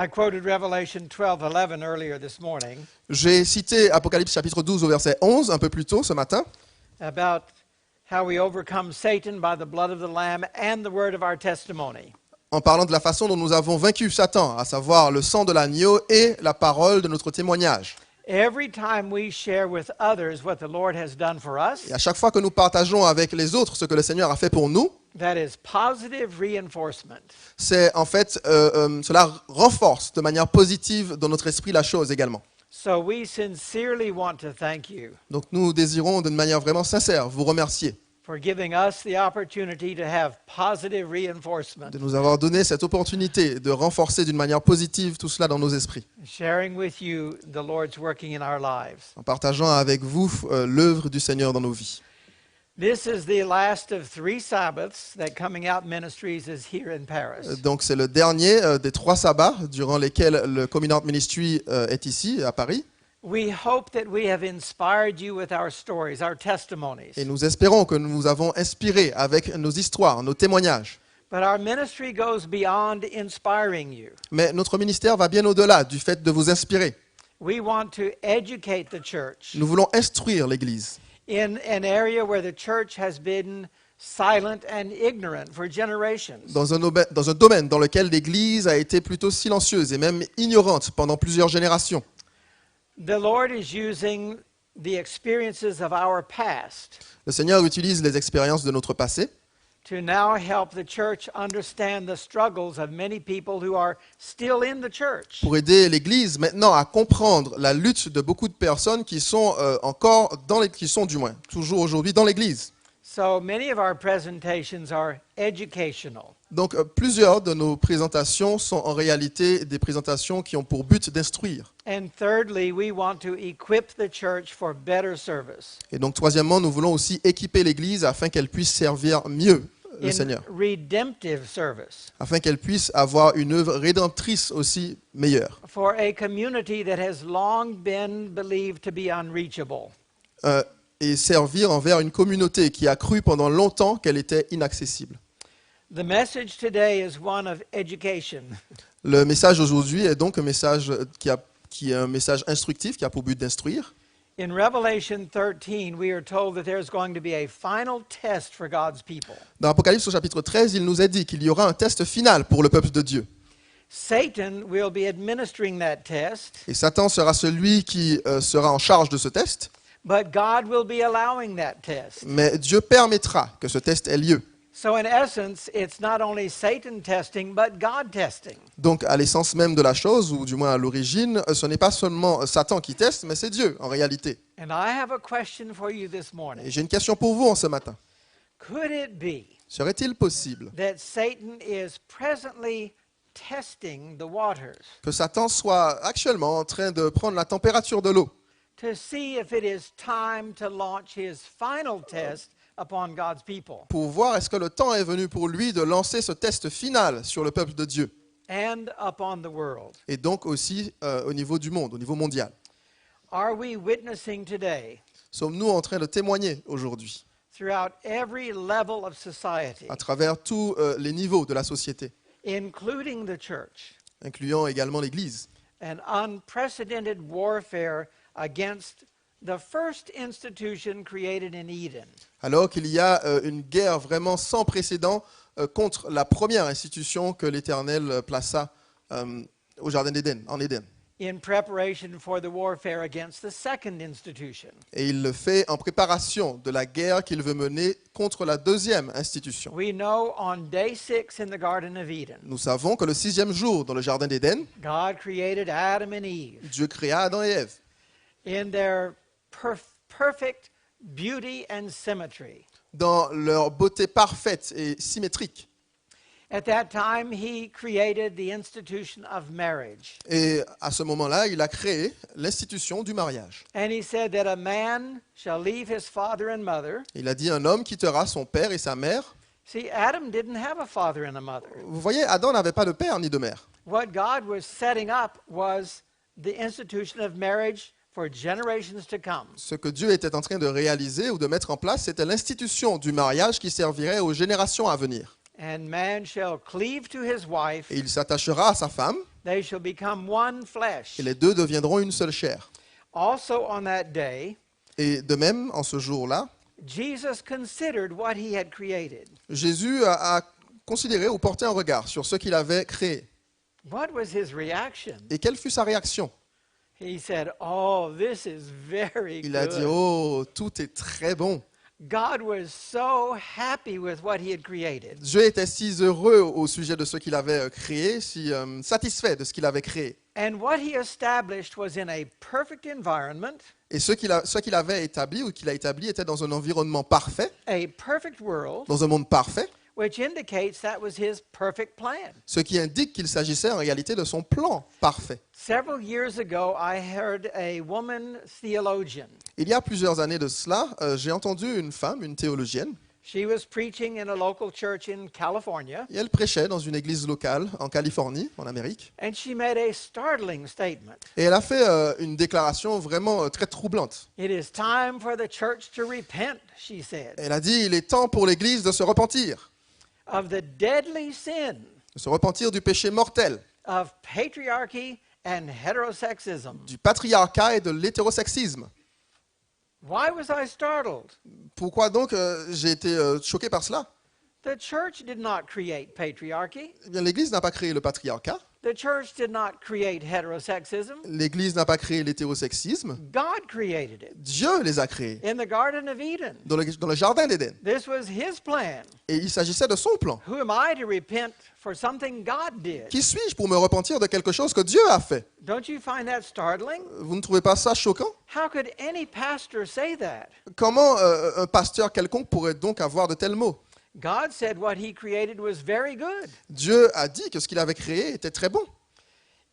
I quoted Revelation 12:11 earlier this morning J'ai cité Apocalypse chapitre 12 au verset 11 un peu plus tôt ce matin, about how we overcome Satan by the blood of the Lamb and the word of our testimony. en parlant de la façon dont nous avons vaincu Satan, à savoir le sang de l'agneau et la parole de notre témoignage. Every time we share with others what the Lord has done for us, Et à chaque fois que nous partageons avec les autres ce que le Seigneur a fait pour nous, that is positive reinforcement. c'est en fait, cela renforce de manière positive dans notre esprit la chose également. So we sincerely want to thank you Donc nous désirons d'une manière vraiment sincère vous remercier for giving us the opportunity to have positive reinforcement, de nous avoir donné cette opportunité de renforcer d'une manière positive tout cela dans nos esprits, sharing with you the Lord's working in our lives. en partageant avec vous l'œuvre du Seigneur dans nos vies. This is the last of 3 Sabbaths that Coming Out Ministries is here in Paris. Donc c'est le dernier des 3 sabbats durant lesquels le Coming Out Ministry est ici à Paris. We hope that we have inspired you with our stories, our testimonies. Et nous espérons que nous vous avons inspiré avec nos histoires, nos témoignages. But our ministry goes beyond inspiring you. Mais notre ministère va bien au-delà du fait de vous inspirer. We want to educate the church Nous voulons instruire l'Église in an area where the church has been silent and ignorant for generations. dans un domaine dans lequel l'Église a été plutôt silencieuse et même ignorante pendant plusieurs générations. The Lord is using the experiences of our past Le Seigneur utilise les expériences de notre passé to now help the church understand the struggles of many people who are still in the church. pour aider l'Église maintenant à comprendre la lutte de beaucoup de personnes qui sont toujours aujourd'hui dans l'Église. So many of our presentations are educational. Donc plusieurs de nos présentations sont en réalité des présentations qui ont pour but d'instruire. And thirdly, we want to equip the church for better service Et donc troisièmement, nous voulons aussi équiper l'Église afin qu'elle puisse servir mieux le in Seigneur, redemptive service afin qu'elle puisse avoir une œuvre rédemptrice aussi meilleure. for a community that has long been believed to be unreachable. Et servir envers une communauté qui a cru pendant longtemps qu'elle était inaccessible. The message today is one of education. Le message aujourd'hui est donc un message qui est un message instructif, qui a pour but d'instruire. In Revelation 13, we are told that there's going to be a final test for God's people. Dans Apocalypse au chapitre 13, il nous est dit qu'il y aura un test final pour le peuple de Dieu. Satan will be administering that test, Et Satan sera celui qui sera en charge de ce test, but God will be allowing that test. mais Dieu permettra que ce test ait lieu. So in essence, it's not only Satan testing, but God testing. Donc à l'essence même de la chose, ou du moins à l'origine, ce n'est pas seulement Satan qui teste, mais c'est Dieu en réalité. And I have a question for you this Et morning. j'ai une question pour vous en ce matin. Could it be Serait-il possible that Satan is presently testing the waters que Satan soit actuellement en train de prendre la température de l'eau to see if it is time to launch his final test upon God's people pour voir est-ce que le temps est venu pour lui de lancer ce test final sur le peuple de Dieu and upon the world? et donc aussi au niveau du monde, au niveau mondial. Are we witnessing today Sommes-nous en train de témoigner aujourd'hui throughout every level of society, à travers tous les niveaux de la société, including the church, incluant également l'Église, an unprecedented warfare against the first institution created in Eden? alors qu'il y a une guerre vraiment sans précédent contre la première institution que l'Éternel plaça au Jardin d'Éden, en Éden. In preparation for the warfare against the second institution. Et il le fait en préparation de la guerre qu'il veut mener contre la deuxième institution. We know on day 6 in the Garden of Eden, Nous savons que le 6e jour, dans le Jardin d'Éden, God created Adam and Eve Dieu créa Adam et Ève in their perfect beauty and symmetry. dans leur beauté parfaite et symétrique. At that time, he created the institution of marriage. Et à ce moment-là, il a créé l'institution du mariage. And he said that a man shall leave his father and mother. Il a dit un homme quittera son père et sa mère. See, Adam didn't have a father and a mother. Vous voyez, Adam n'avait pas de père ni de mère. What God was setting up was the institution of marriage for generations to come. Ce que Dieu était en train de réaliser ou de mettre en place, c'était l'institution du mariage qui servirait aux générations à venir. And man shall cleave to his wife, Et il s'attachera à sa femme, They shall become one flesh. et les deux deviendront une seule chair. Also on that day, Et de même, en ce jour-là, Jesus considered what he had created. Jésus a considéré ou porté un regard sur ce qu'il avait créé. What was his reaction? Et quelle fut sa réaction? He said, "Oh, this is very Il a dit, good." oh, tout est très bon. God was so happy with what he had created. Dieu était si heureux au sujet de ce qu'il avait créé, si satisfait de ce qu'il avait créé. And what he established was in a perfect environment, Et ce qu'il avait établi ou qu'il a établi était dans un environnement parfait, a perfect world, dans un monde parfait, which indicates that was his perfect plan. ce qui indique qu'il s'agissait en réalité de son plan parfait. Several years ago, I heard a woman theologian. Il y a plusieurs années de cela, j'ai entendu une femme, une théologienne, She was preaching in a local church in California, et elle prêchait dans une église locale en Californie, en Amérique. and she made a startling statement. Et elle a fait une déclaration vraiment très troublante. It is time for the church to repent, she said, Elle a dit, il est temps pour l'église de se repentir of the deadly sin du péché mortel, of patriarchy and heterosexism. du patriarcat et de l'hétérosexisme. Why was I startled? Pourquoi donc j'ai été choqué par cela? The church did not create patriarchy. Eh bien, l'Église n'a pas créé le patriarcat, The church did not create heterosexism. l'Église n'a pas créé l'hétérosexisme, God created it Dieu les a créés in the Garden of Eden. dans le jardin d'Éden. This was his plan. Et il s'agissait de son plan. Who am I to repent for something God did? Qui suis-je pour me repentir de quelque chose que Dieu a fait? Don't you find that startling? Vous ne trouvez pas ça choquant? How could any pastor say that? Comment un pasteur quelconque pourrait donc avoir de tels mots? God said what he created was very good. Dieu a dit que ce qu'il avait créé était très bon.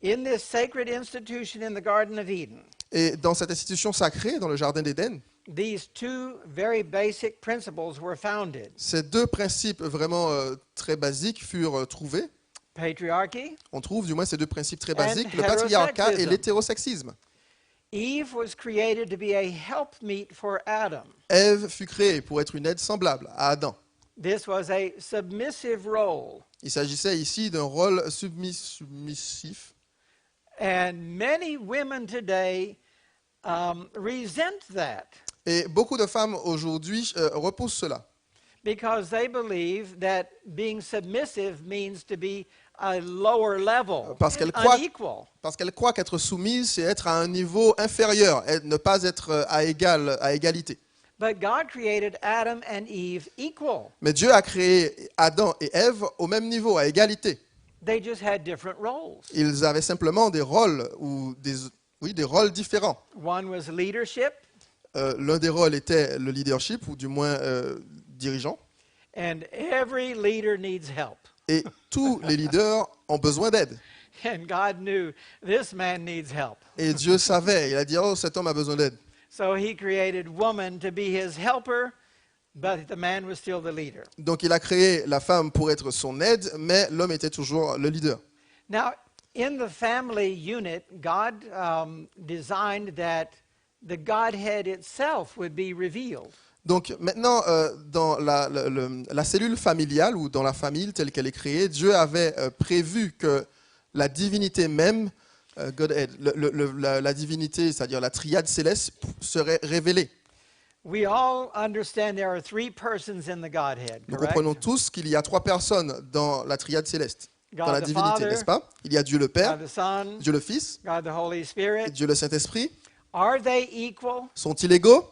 In this sacred institution in the Garden of Eden, Et dans cette institution sacrée, dans le jardin d'Éden, these two very basic principles were founded. ces deux principes vraiment très basiques furent trouvés. Patriarchy. On trouve du moins ces deux principes très And basiques, le patriarcat et heterosexism. l'hétérosexisme. Eve was created to be a helpmeet for Adam. Ève fut créée pour être une aide semblable à Adam. This was a submissive role. Il s'agissait ici d'un rôle submissif. And many women today resent that Et beaucoup de femmes aujourd'hui repoussent cela. because they believe that being submissive means to be a lower level, Parce qu'elles croient- unequal. Parce qu'elles croient qu'être soumises, c'est être à un niveau inférieur, et ne pas être à égalité. But God created Adam and Eve equal. Mais Dieu a créé Adam et Ève au même niveau, à égalité. They just had different roles. Ils avaient simplement des rôles, des rôles différents. One was leadership, L'un des rôles était le leadership, ou du moins dirigeant. and every leader needs help. Et tous les leaders ont besoin d'aide. And God knew this man needs help. Et Dieu savait, il a dit, oh, cet homme a besoin d'aide. So he created woman to be his helper, but the man was still the leader. Donc il a créé la femme pour être son aide, mais l'homme était toujours le leader. Now, in the family unit, God designed that the Godhead itself would be revealed. Donc maintenant, dans la cellule familiale ou dans la famille telle qu'elle est créée, Dieu avait prévu que la divinité même, Godhead, la divinité, c'est-à-dire la triade céleste, serait révélée. We all understand there are three persons in the Godhead, Nous correct? comprenons tous qu'il y a trois personnes dans la triade céleste, dans la God the divinité, Father, n'est-ce pas? Il y a Dieu le Père, God the Son, Dieu le Fils, God the Holy et Spirit. Dieu le Saint-Esprit. Are they equal? Sont-ils égaux?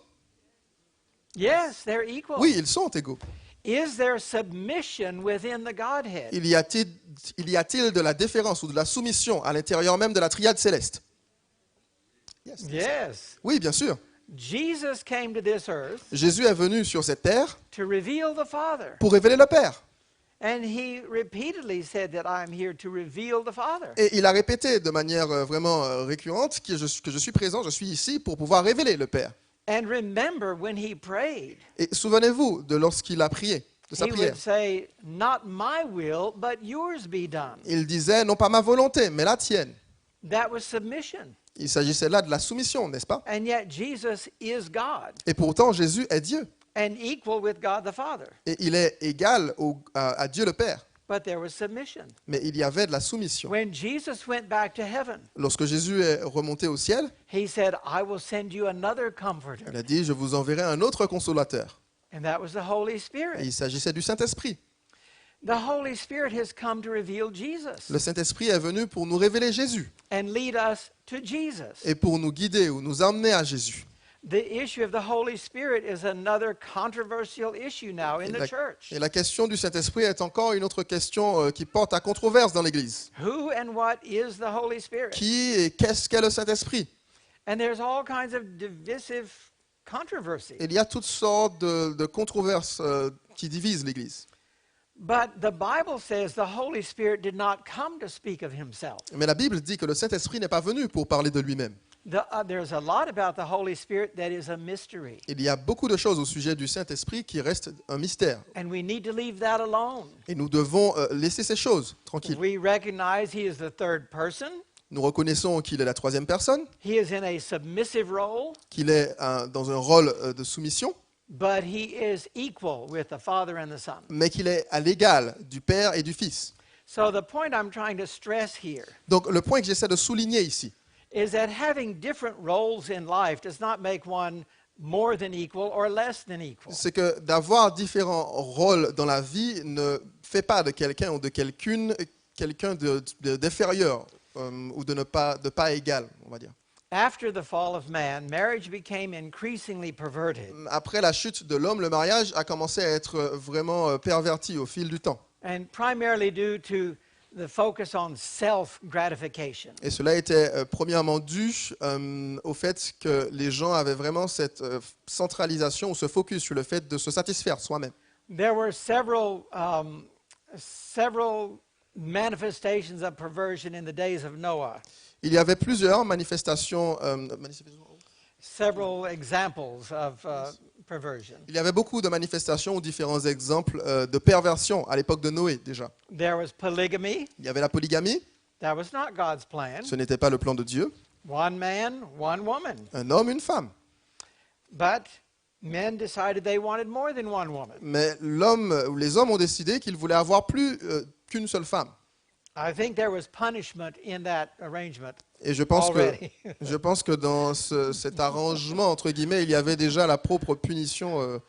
Yes, they're equal. Oui, ils sont égaux. Is there submission within the Godhead? Il y a-t-il de la déférence ou de la soumission à l'intérieur même de la triade céleste? Yes. Yes. Oui, bien sûr. Jesus came to this earth Jésus est venu sur cette terre to reveal the Father. pour révéler le Père. And he repeatedly said that I'm here to reveal the Father. Et il a répété de manière vraiment récurrente que je suis présent, je suis ici pour pouvoir révéler le Père. And remember when he prayed, Et souvenez-vous de lorsqu'il a prié, de sa he prière. would say, not my will, but yours be done. Il disait, non pas ma volonté, mais la tienne. That was submission. Il s'agissait là de la soumission, n'est-ce pas? And yet Jesus is God Et pourtant, Jésus est Dieu. and equal with God the Father. Et il est égal à Dieu le Père. but there was submission. mais il y avait de la soumission. When Jesus went back to heaven, Lorsque Jésus est remonté au ciel, he said, I will send you another comforter. il a dit, je vous enverrai un autre consolateur. And that was the Holy Et Spirit. il s'agissait du Saint-Esprit. The Holy Spirit has come to reveal Jesus Le Saint-Esprit est venu pour nous révéler Jésus and lead us to Jesus. et pour nous guider ou nous emmener à Jésus. The issue of the Holy Spirit is another controversial issue now in the church. Et la question du Saint-Esprit est encore une autre question qui porte à controverse dans l'Église. Who and what is the Holy Spirit? Qui et qu'est-ce qu'est le Saint-Esprit? And there's all kinds of divisive controversy. Il y a toutes sortes de controverses qui divisent l'Église. But the Bible says the Holy Spirit did not come to speak of himself. Mais la Bible dit que le Saint-Esprit n'est pas venu pour parler de lui-même. There's a lot about the Holy Spirit that is a mystery. Il y a beaucoup de choses au sujet du Saint-Esprit qui restent un mystère. And we need to leave that alone. Et nous devons laisser ces choses tranquilles. We recognize he is the third person. Nous reconnaissons qu'il est la troisième personne, He is in a submissive role, qu'il est dans un rôle de soumission, but he is equal with the Father and the Son. mais qu'il est à l'égal du Père et du Fils. So the point I'm trying to stress here Donc le point que j'essaie de souligner ici, is that having different roles in life does not make one more than equal or less than equal. c'est que d'avoir différents rôles dans la vie ne fait pas de quelqu'un ou de quelqu'une quelqu'un d'inférieur ou de pas égal, on va dire. After the fall of man, marriage became increasingly perverted. Après la chute de l'homme, le mariage a commencé à être vraiment perverti au fil du temps. And primarily due to the focus on self-gratification. Et cela était premièrement dû au fait que les gens avaient vraiment cette centralisation ou ce focus sur le fait de se satisfaire soi-même. There were several manifestations of perversion in the days of Noah. Il y avait plusieurs manifestations. Several examples of perversion. Il y avait beaucoup de manifestations ou différents exemples de perversion à l'époque de Noé déjà. There was polygamy. Il y avait la polygamie, That was not God's plan. ce n'était pas le plan de Dieu. One man, one woman. Un homme, une femme. But men decided they wanted more than one woman. Mais l'homme ou les hommes ont décidé qu'ils voulaient avoir plus qu'une seule femme. I think there was punishment in that arrangement. Et je pense Already. je pense que dans cet arrangement, entre guillemets, il y avait déjà la propre punition.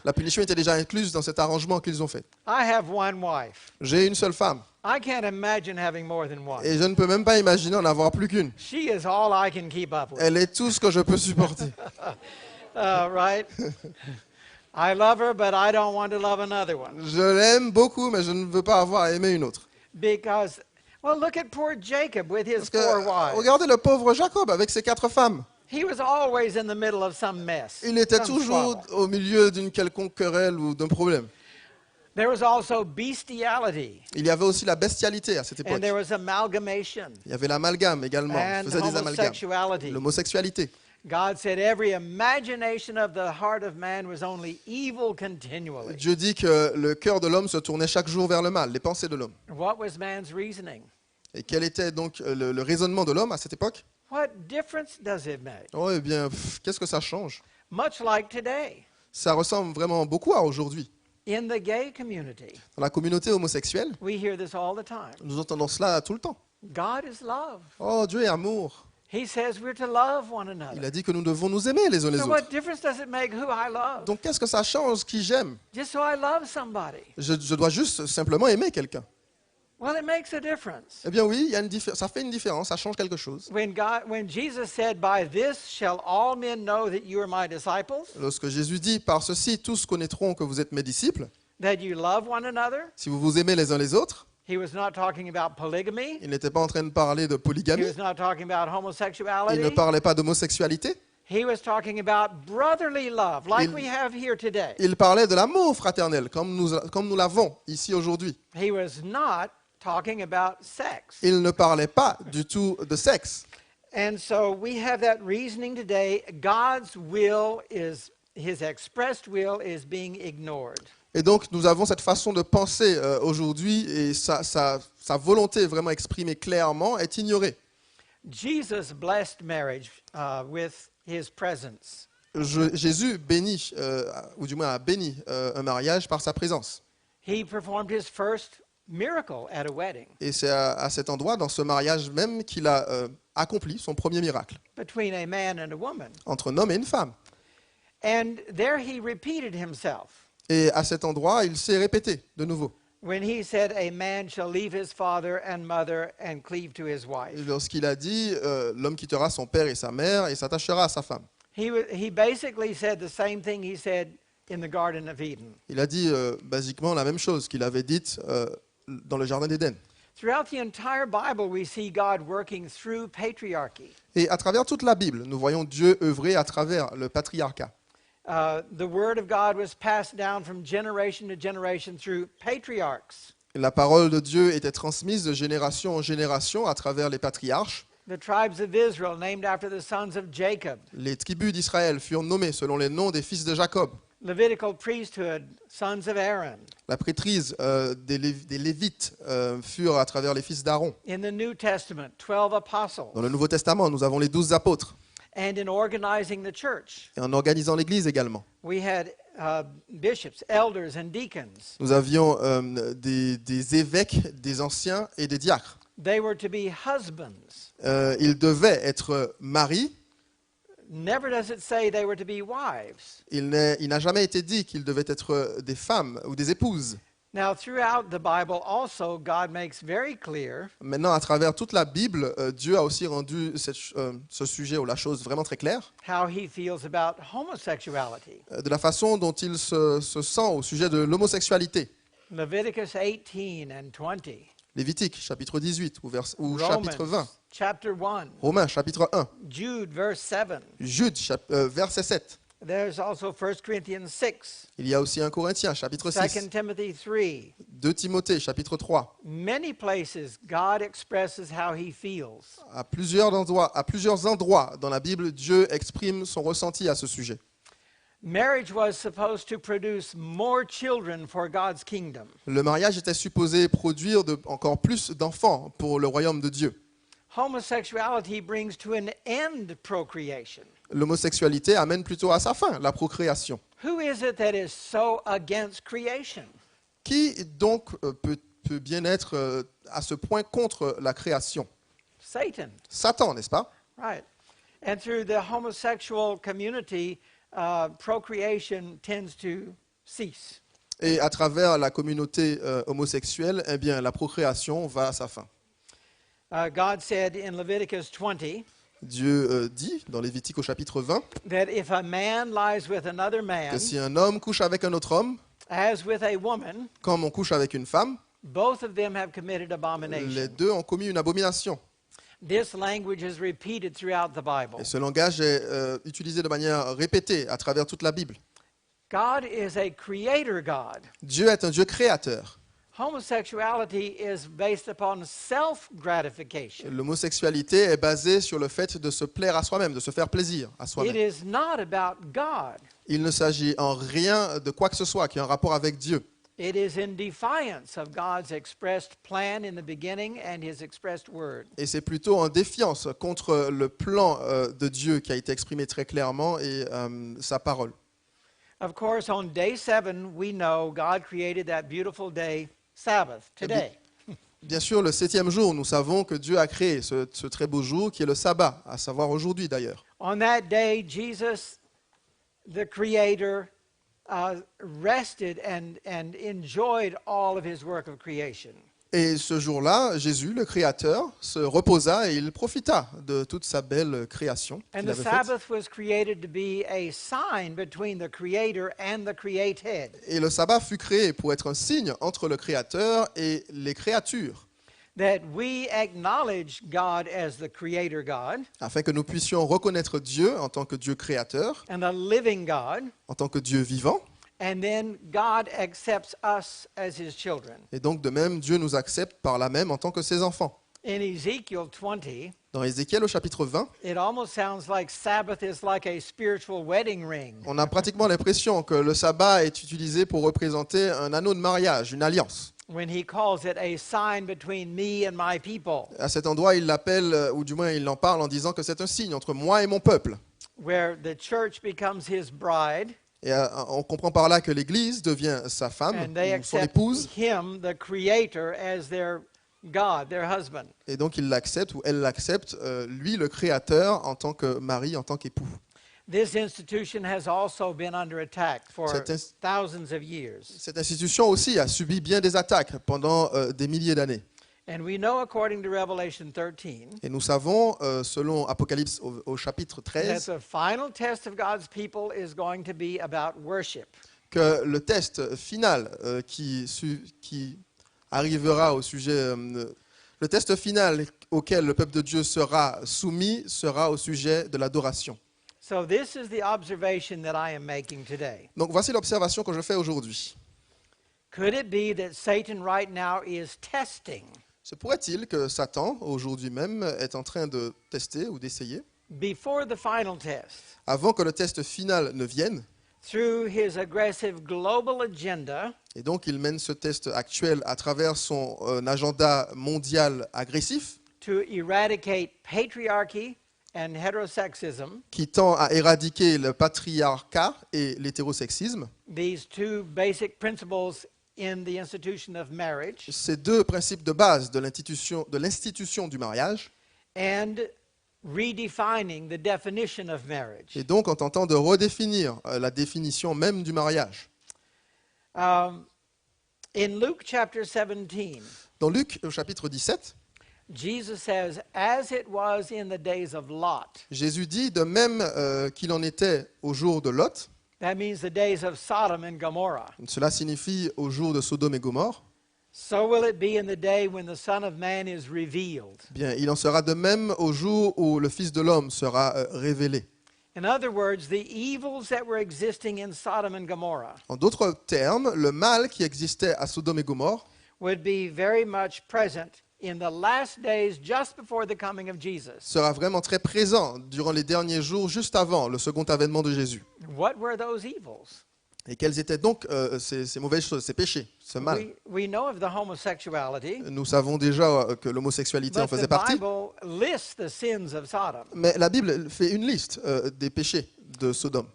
La punition était déjà incluse dans cet arrangement qu'ils ont fait. I have one wife. J'ai une seule femme. I can't imagine having more than one. Et je ne peux même pas imaginer en avoir plus qu'une. She is all I can keep up with. Elle est tout ce que je peux supporter. Right? I love her, but I don't want to love another one. Je l'aime beaucoup, mais je ne veux pas avoir à aimer une autre. Because, well, look at poor Jacob with his Parce que, 4 wives. regardez le pauvre Jacob avec ses 4 femmes. He was always in the middle of some mess. Il était some toujours trouble. au milieu d'une quelconque querelle ou d'un problème. There was also bestiality, Il y avait aussi la bestialité à cette époque. and there was amalgamation, Il y avait l'amalgame également. Il and faisait des amalgames. homosexuality. L'homosexualité. God said every imagination of the heart of man was only evil continually. Dieu dit que le cœur de l'homme se tournait chaque jour vers le mal, les pensées de l'homme. What was man's reasoning? Et quel était donc le raisonnement de l'homme à cette époque? What difference does it make? Oh, eh bien, qu'est-ce que ça change? Much like today, Ça ressemble vraiment beaucoup à aujourd'hui. in the gay community, Dans la communauté homosexuelle, we hear this all the time. nous entendons cela tout le temps. God is love. Oh, Dieu est amour. He says we're to love one Il another. a dit que nous devons nous aimer les uns les So autres. what difference does it make who I love? Donc qu'est-ce que ça change qui j'aime? Just so I love somebody. Je dois juste simplement aimer quelqu'un. Well, it makes a difference. Eh bien oui, il y a ça fait une différence, ça change quelque chose. When Jesus said, "By this shall all men know that you are my disciples," Lorsque Jésus dit, par ceci, tous connaîtront que vous êtes mes disciples, that you love one another, si vous vous aimez les uns les autres, he was not talking about polygamy. il n'était pas en train de parler de He polygamie, was not talking about il ne homosexuality. parlait pas d'homosexualité, He was talking about brotherly love, like Il- we have here today. il parlait de l'amour fraternel, comme nous l'avons ici aujourd'hui. He was not talking about sex. Il ne parlait pas du tout de sexe. And so we have that reasoning today. God's will is, his expressed will is being ignored. Et donc nous avons cette façon de penser aujourd'hui et sa volonté vraiment exprimée clairement est ignorée. Jesus blessed marriage with his presence. Jésus bénit, ou du moins a béni un mariage par sa présence. He performed his first miracle at a wedding Et c'est à cet endroit, dans ce mariage même, qu'il a accompli son premier miracle, between a man and a woman. entre un homme et une femme. And there he repeated himself Et à cet endroit, il s'est répété de nouveau. when he said, a man shall leave his father and mother and cleave to his wife. Lorsqu'il a dit, l'homme quittera son père et sa mère et s'attachera à sa femme. He basically said the same thing he said in the Garden of Eden. Il a dit basiquement la même chose qu'il avait dite dans le Jardin d'Éden. Throughout the entire Bible, we see God working through patriarchy. Et à travers toute la Bible, nous voyons Dieu œuvrer à travers le patriarcat. The word of God was passed down from generation to generation through patriarchs. La parole de Dieu était transmise de génération en génération à travers les patriarches. The tribes of Israel, named after the sons of Jacob. Les tribus d'Israël furent nommées selon les noms des fils de Jacob. Levitical priesthood, sons of Aaron. La prêtrise des Lévites furent à travers les fils d'Aaron. In the New Testament, 12 apostles. Dans le Nouveau Testament, nous avons les 12 apôtres. And in organizing the church, Et en organisant l'Église également. we had bishops, elders, and deacons. Nous avions des évêques, des anciens et des diacres. They were to be husbands. Ils devaient être maris. Never does it say they were to be wives. Il n'a jamais été dit qu'ils devaient être des femmes ou des épouses. Now, throughout the Bible, also, God makes very clear Maintenant, à travers toute la Bible, Dieu a aussi rendu ce sujet ou la chose vraiment très claire, how he feels about homosexuality. de la façon dont il se sent au sujet de l'homosexualité. Leviticus 18 and 20. Lévitique, chapitre 18 ou chapitre 20. Romans, chapter 1. Romains, chapitre 1. Jude, verse 7. Jude, verset 7. There's also 1 Corinthians 6. Il y a aussi 1 Corinthiens, chapitre 6. 2 Timothy 3. 2 Timothée, chapitre 3. Many places, God expresses how he feels. À plusieurs endroits dans la Bible, Dieu exprime son ressenti à ce sujet. Marriage was supposed to produce more children for God's kingdom. Le mariage était supposé produire encore plus d'enfants pour le royaume de Dieu. Homosexuality brings to an end procreation. L'homosexualité amène plutôt à sa fin la procréation. Who is it that is so against creation? Qui donc peut bien être à ce point contre la création? Satan, Satan, n'est-ce pas? right. And through the homosexual community, procreation tends to cease. Et à travers la communauté homosexuelle, eh bien, la procréation va à sa fin. God said in Leviticus 20 Dieu dit dans Lévitique au chapitre 20 that if a man lies with another man, que si un homme couche avec un autre homme, as with a woman, comme on couche avec une femme, both of them have committed les abomination. deux ont commis une abomination. This language is repeated throughout the Bible. Et ce langage est utilisé de manière répétée à travers toute la Bible. God is a creator God. Dieu est un Dieu créateur. Homosexuality is based upon self-gratification. L'homosexualité est basée sur le fait de se plaire à soi-même, de se faire plaisir à It soi-même. is not about God. Il ne s'agit en rien de quoi que ce soit qui ait un rapport avec Dieu. It is in defiance of God's expressed plan in the beginning and his expressed word. Et c'est plutôt en défiance contre le plan de Dieu qui a été exprimé très clairement et sa parole. Of course, on day 7, we know God created that beautiful day, Sabbath, today. Bien sûr, le 7e jour, nous savons que Dieu a créé ce très beau jour qui est le sabbat, à savoir aujourd'hui d'ailleurs. On that day, Jesus, the creator, rested and enjoyed all of his work of creation. Et ce jour-là, Jésus, le Créateur, se reposa et il profita de toute sa belle création And qu'il the avait faite. Sabbath was created to be a sign between the creator and the created. Et le sabbat fut créé pour être un signe entre le Créateur et les créatures, That we acknowledge God as the creator God afin que nous puissions reconnaître Dieu en tant que Dieu créateur, and a living God, en tant que Dieu vivant. and then God accepts us as his children. Et donc, de même, Dieu nous accepte par là même en tant que ses enfants. In Ezekiel 20, Dans Ézéchiel au chapitre 20, it almost sounds like Sabbath is like a spiritual wedding ring. on a pratiquement l'impression que le sabbat est utilisé pour représenter un anneau de mariage, une alliance. When he calls it a sign between me and my people, À cet endroit, il l'appelle, ou du moins il en parle en disant que c'est un signe entre moi et mon peuple, where the church becomes his bride, Et on comprend par là que l'Église devient sa femme and they ou son accept épouse. him, the creator, as their God, their husband. Et donc il l'accepte ou elle l'accepte, lui le créateur en tant que mari, en tant qu'époux. This institution has also been under attack for Cette ins- thousands of years. Cette institution aussi a subi bien des attaques pendant des milliers d'années. And we know, according to Revelation 13, Et nous savons, selon Apocalypse au chapitre that 13, the final test of God's people is going to be about worship. que le test final qui arrivera au sujet, le test final auquel le peuple de Dieu sera soumis sera au sujet de l'adoration. So this is the observation that I am making today. Donc voici l'observation que je fais aujourd'hui. Could it be that Satan right now is testing Se pourrait-il que Satan, aujourd'hui même, est en train de tester ou d'essayer, before the final test, avant que le test final ne vienne, through his aggressive global agenda, et donc il mène ce test actuel à travers son agenda mondial agressif, to eradicate patriarchy and heterosexism, qui tend à éradiquer le patriarcat et l'hétérosexisme, these two basic principles in the institution of marriage, ces deux principes de base de l'institution du mariage, and redefining the definition of marriage. et donc en tentant de redéfinir la définition même du mariage. In Luke chapter 17, Dans Luc, au chapitre 17, Jesus says, as it was in the days of Lot. Jésus dit, de même qu'il en était au jour de Lot, That means the days of Sodom and Gomorrah. cela signifie au jour de Sodome et Gomorrhe, So will it be in the day when the Son of Man is revealed. bien, il en sera de même au jour où le Fils de l'homme sera révélé. In other words, the evils that were existing in Sodom and Gomorrah En d'autres termes, le mal qui existait à Sodome et Gomorre would be very much present in the last days just before the coming of Jesus. sera vraiment très présent durant les derniers jours, juste avant le second avènement de Jésus. What were those evils? Et quelles étaient donc ces mauvaises choses, ces péchés, ce mal? We know of the homosexuality, Nous savons déjà que l'homosexualité en but faisait the partie, Bible lists the sins of Sodom, mais la Bible fait une liste des péchés de Sodome.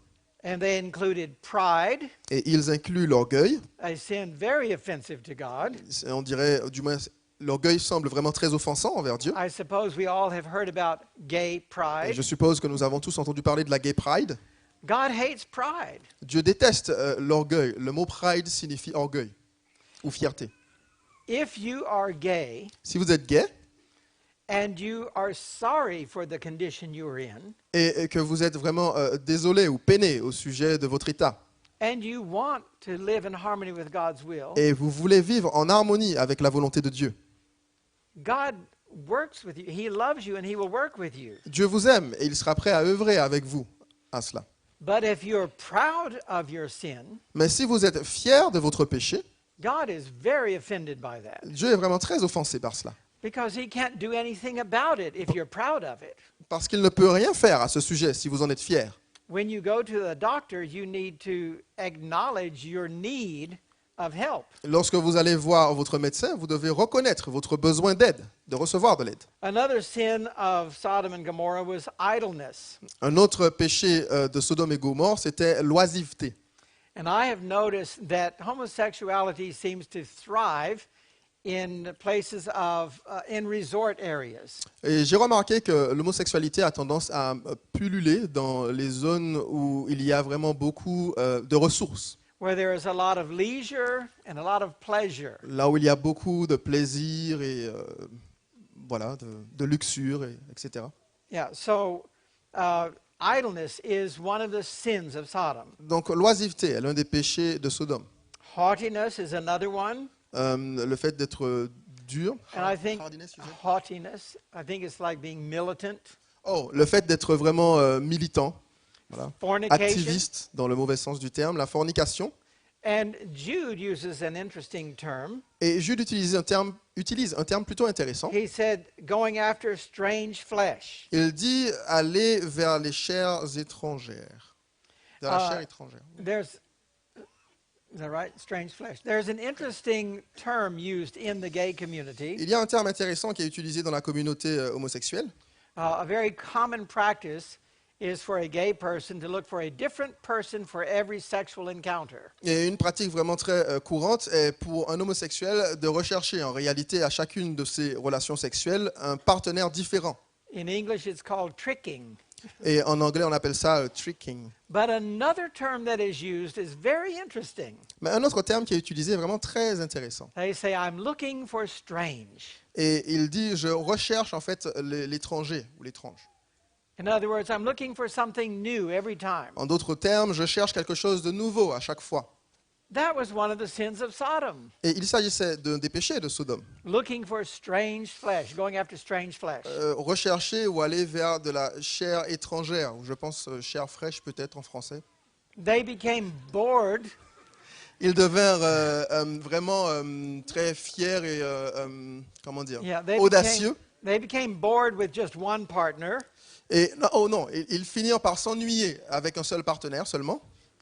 and they included pride, Et ils incluent l'orgueil. a sin very offensive to God. On dirait, du moins, l'orgueil semble vraiment très offensant envers Dieu. I suppose we all have heard about gay Et pride. je suppose que nous avons tous entendu parler de la gay pride. God hates pride. Dieu déteste l'orgueil. Le mot pride signifie orgueil ou fierté. If you are gay Si vous êtes gay and you are sorry for the condition you are in, et que vous êtes vraiment désolé ou peiné au sujet de votre état, and you want to live in harmony with God's will, et vous voulez vivre en harmonie avec la volonté de Dieu, God works with you. He loves you and He will work with you. Dieu vous aime et il sera prêt à œuvrer avec vous à cela. But if you're proud of your sin, Mais si vous êtes fier de votre péché, God is very offended by that Dieu est vraiment très offensé par cela. because He can't do anything about it if you're proud of it. Parce qu'il ne peut rien faire à ce sujet si vous en êtes fier. When you go to the doctor, you need to acknowledge your need of help. Lorsque vous allez voir votre médecin, vous devez reconnaître votre besoin d'aide, de recevoir de l'aide. Another sin of Sodom and Gomorrah was idleness. Un autre péché de Sodome et Gomorre, c'était l'oisiveté. And I have noticed that homosexuality seems to thrive in places in resort areas. Et j'ai remarqué que l'homosexualité a tendance à pulluler dans les zones où il y a vraiment beaucoup de ressources. Where there is a lot of leisure and a lot of pleasure. Là où il y a beaucoup de plaisir et voilà, de luxure, etc. Yeah, so idleness is one of the sins of Sodom. Donc l'oisiveté est l'un des péchés de Sodome. Haughtiness is another one. Le fait d'être dur. And I think Hardiness, you said? haughtiness, I think it's like being militant. Oh, le fait d'être vraiment militant, voilà. Fornication. Activiste dans le mauvais sens du terme, la fornication. And Jude uses an interesting term. Et Jude utilise un terme plutôt intéressant. He said, going after strange flesh. Il dit aller vers les chairs étrangères. Vers la chair étrangère. Is that right? Strange flesh. There's an interesting term used in the gay community, Il y a un terme intéressant qui est utilisé dans la communauté homosexuelle. a very common practice is for a gay person to look for a different person for every sexual encounter. Et une pratique vraiment très courante est pour un homosexuel de rechercher en réalité à chacune de ses relations sexuelles un partenaire différent. In English, it's called tricking. Et en anglais, on appelle ça tricking. But another term that is used is very interesting. Mais un autre terme qui est utilisé est vraiment très intéressant. They say, I'm looking for strange. Et il dit, je recherche en fait l'étranger ou l'étrange. In other words, I'm looking for something new every time. En d'autres termes, je cherche quelque chose de nouveau à chaque fois. That was one of the sins of Sodom. Et il s'agissait des péchés de Sodome. Looking for strange flesh, going after strange flesh. Rechercher ou aller vers de la chair étrangère, ou je pense chair fraîche peut-être en français. They became bored Ils devinrent vraiment très fiers et comment dire, Yeah, audacieux. they became bored with just one partner. Et non, ils finirent par s'ennuyer avec un seul partenaire seulement.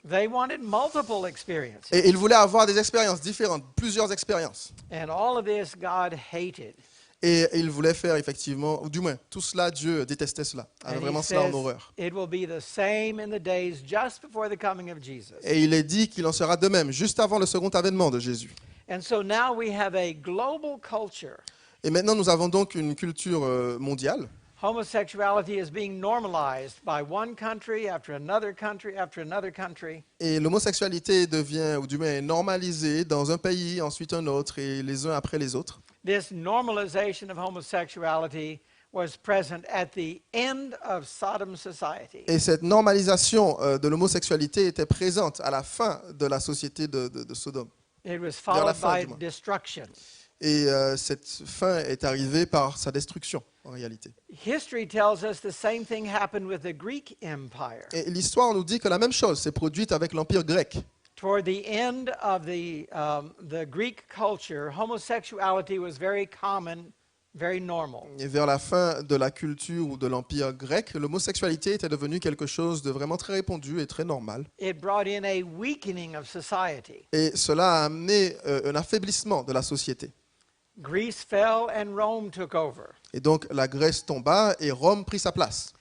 They wanted multiple experiences. Et ils voulaient avoir des expériences différentes, plusieurs expériences. And all of this God hated. Et ils voulaient faire effectivement, ou du moins, tout cela, Dieu détestait cela, avait And he vraiment cela en says, horreur. it will be the same in the days just before the coming of Jesus. Et il est dit qu'il en sera de même, juste avant le second avènement de Jésus. And so now we have a global culture. Et maintenant, nous avons donc une culture mondiale. Homosexuality is being normalized by one country after another country after another country. Et l'homosexualité devient, ou du moins est normalisée dans un pays, ensuite un autre, et les uns après les autres. This normalization of homosexuality was present at the end of Sodom society. Et cette normalisation de l'homosexualité était présente à la fin de la société de Sodome. It was Vers la followed fin, by du moins. destruction. Et cette fin est arrivée par sa destruction, en réalité. History tells us the same thing happened with the Greek Empire. Et l'histoire nous dit que la même chose s'est produite avec l'Empire grec. Toward the end of the Greek culture, homosexuality was very common, very normal. Et vers la fin de la culture ou de l'Empire grec, l'homosexualité était devenue quelque chose de vraiment très répandu et très normal. It brought in a weakening of society. Et cela a amené un affaiblissement de la société. Greece fell and Rome took over. Et donc la Grèce tomba et Rome prit sa place.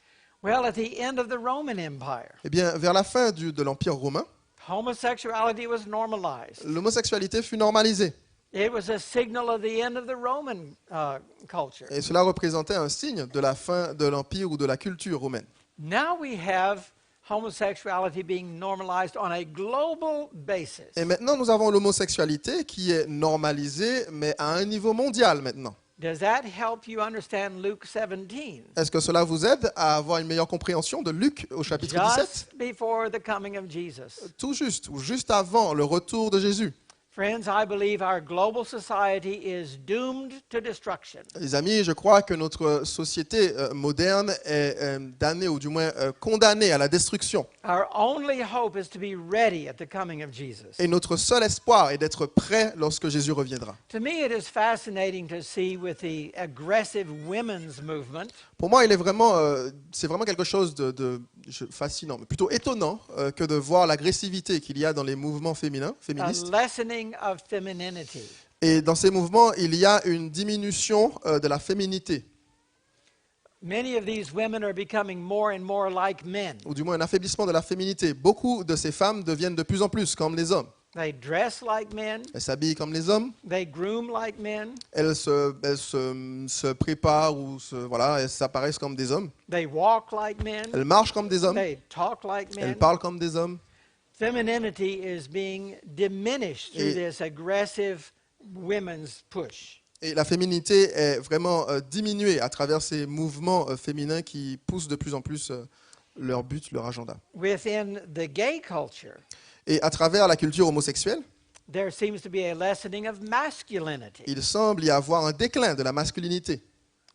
Well, at the end of the Roman Empire, Eh bien, vers la fin de l'Empire romain, homosexuality was normalized. l'homosexualité fut normalisée. It was a signal of the end of the Roman culture. Et cela représentait un signe de la fin de l'Empire ou de la culture romaine. Now we have homosexuality being normalized on a global basis. Et maintenant, nous avons l'homosexualité qui est normalisée, mais à un niveau mondial maintenant. Does that help you understand Luke 17? Est-ce que cela vous aide à avoir une meilleure compréhension de Luc au chapitre 17? Just before the coming of Jesus. Tout juste, ou juste avant le retour de Jésus. Friends, I believe our global society is doomed to destruction. Les amis, je crois que notre société moderne est damnée, ou du moins condamnée à la destruction. Our only hope is to be ready at the coming of Jesus. Et notre seul espoir est d'être prêt lorsque Jésus reviendra. To me, it is fascinating to see with the aggressive women's movement Pour moi, c'est vraiment quelque chose de fascinant, mais plutôt étonnant que de voir l'agressivité qu'il y a dans les mouvements a féministes. lessening of femininity. Et dans ces mouvements, il y a une diminution de la féminité, Many of these women are becoming more and more like men. ou du moins un affaiblissement de la féminité. Beaucoup de ces femmes deviennent de plus en plus comme les hommes. They dress like men. Elles s'habillent comme les hommes, They groom like men. elles se préparent ou elles s'apparaissent comme des hommes. They walk like men. Elles marchent comme des hommes, They talk like elles men. parlent comme des hommes. Femininity is being diminished through this aggressive women's push. Et la féminité est vraiment diminuée à travers ces mouvements féminins qui poussent de plus en plus leur but, leur agenda. Within the gay culture, Et à travers la culture homosexuelle, there seems to be a lessening of masculinity. il semble y avoir un déclin de la masculinité.